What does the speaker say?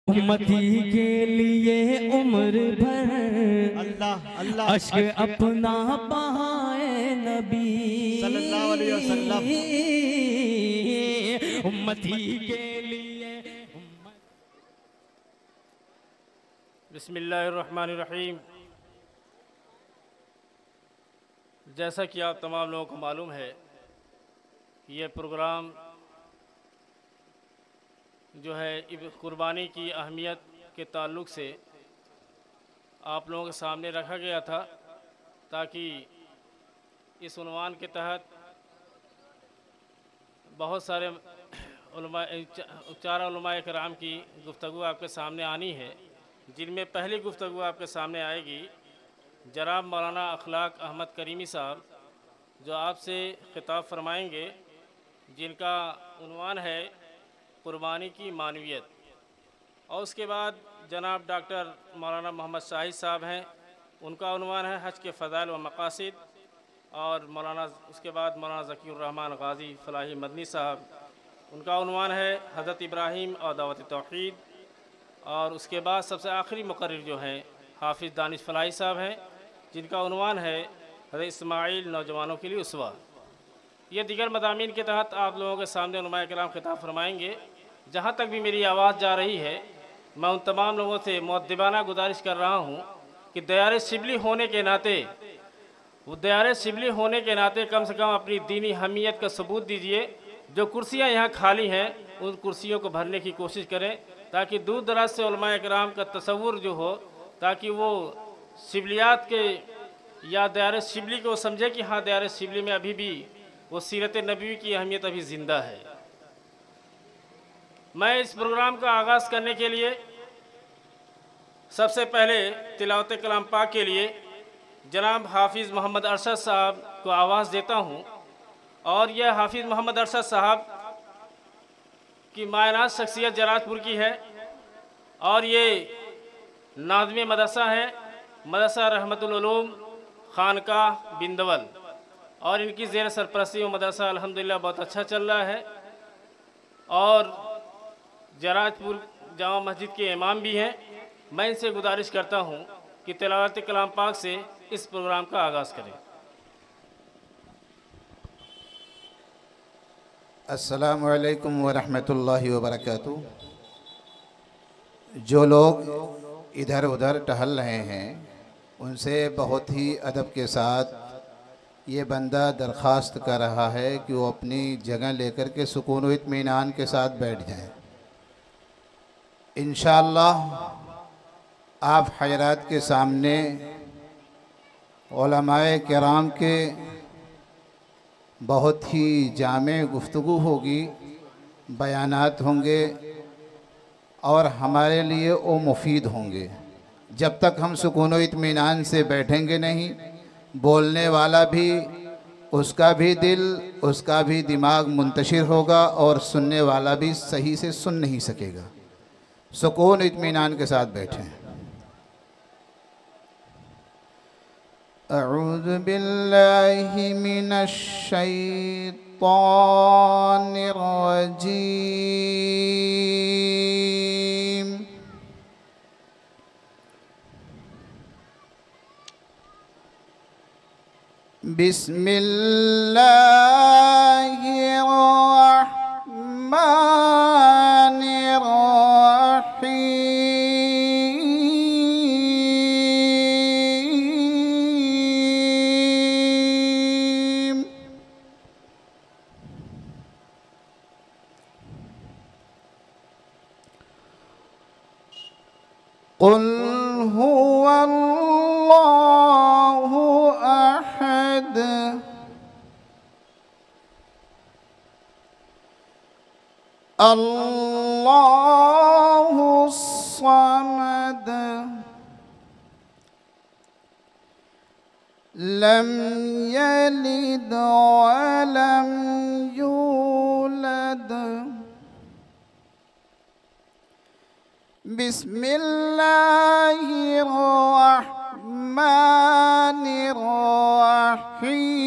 उम्मती के लिए उम्र भर अल्लाह अल्लाह अश्क अपना बहाए नबी सल्लल्लाहु अलैहि वसल्लम। उम्मती के लिए बिस्मिल्लाहिर्रहमानिर्रहीम। जैसा कि आप तमाम लोगों को मालूम है, ये प्रोग्राम जो है कुर्बानी की अहमियत के ताल्लुक़ से आप लोगों के सामने रखा गया था, ताकि इस उन्वान के तहत बहुत सारे चार उलमाए कराम की गुफ्तगू आपके सामने आनी है, जिनमें पहली गुफ्तगू आपके सामने आएगी जनाब मौलाना अखलाक अहमद करीमी साहब, जो आपसे खिताब फरमाएंगे, जिनका उन्वान है कुर्बानी की मानवियत। और उसके बाद जनाब डॉक्टर मौलाना मोहम्मद शाहिद साहब हैं, उनका उन्वान है हज के फ़ज़ाइल व मक़ासिद। और उसके बाद मौलाना ज़कीउर्रहमान गाज़ी फ़लाही मदनी साहब, उनका उन्वान है हज़रत इब्राहीम और दावत तौहीद। और उसके बाद सबसे आखिरी मुक़र्रिर जो हैं हाफ़िज़ दानिश फ़लाही साहब हैं, जिनका उन्वान है हज़रत इस्माइल नौजवानों के लिए उसवा। ये दीगर मज़ामीन के तहत आप लोगों के सामने उलमाए किराम खिताब फरमाएँगे। जहाँ तक भी मेरी आवाज़ जा रही है, मैं उन तमाम लोगों से मुअद्दिबाना गुजारिश कर रहा हूँ कि दयारे शिबली होने के नाते कम से कम अपनी दीनी हमीयत का सबूत दीजिए। जो कुर्सियाँ यहाँ खाली हैं, उन कुर्सियों को भरने की कोशिश करें, ताकि दूर दराज से उलमाए किराम का तसव्वुर जो हो, ताकि वो शिबलियात के या दयारे शिबली को समझे कि हाँ, दयारे शिबली में अभी भी वो सीरत नबी की अहमियत अभी ज़िंदा है। मैं इस प्रोग्राम का आगाज़ करने के लिए सबसे पहले तिलावत कलाम पाक के लिए जनाब हाफिज़ मोहम्मद अरशद साहब को आवाज़ देता हूँ। और यह हाफिज़ मोहम्मद अरशद साहब की मायनात शख्सियत जराजपुर की है, और ये नाज़िम मदरसा है, मदरसा रहमतुल उलूम खानकाह बिंदवल, और इनकी ज़ेर सरपरस्ती वो मदरसा अल्हम्दुलिल्लाह बहुत अच्छा चल रहा है। और जराजपुर जामा मस्जिद के इमाम भी हैं। मैं इनसे गुजारिश करता हूँ कि तिलावत कलाम पाक से इस प्रोग्राम का आगाज़ करें। अस्सलामु अलैकुम व रहमतुल्लाहि व बरकातुहू। जो लोग इधर उधर टहल रहे हैं, उनसे बहुत ही अदब के साथ ये बंदा दरख्वास्त कर रहा है कि वो अपनी जगह लेकर के सुकून व इत्मीनान के साथ बैठ जाएं। इंशाअल्लाह आप हज़रात के सामने उलमाए किराम के बहुत ही जामे गुफ्तगू होगी, बयानात होंगे, और हमारे लिए वो मुफीद होंगे। जब तक हम सुकून व इत्मीनान से बैठेंगे नहीं, बोलने वाला भी, उसका भी दिल, उसका भी दिमाग मुंतशिर होगा, और सुनने वाला भी सही से सुन नहीं सकेगा। सुकून इत्मीनान के साथ बैठें। अऊज़ु बिल्लाहि मिनश शैतानिर रजीम। बिस्मिल्लाहिर रहमानिर रहीम। कुल हुवल्लाहु अहद अल्लाहु समद लम यलिद वलम यूलद। बिस्मिल्लाहिर रहमानिर रहीम।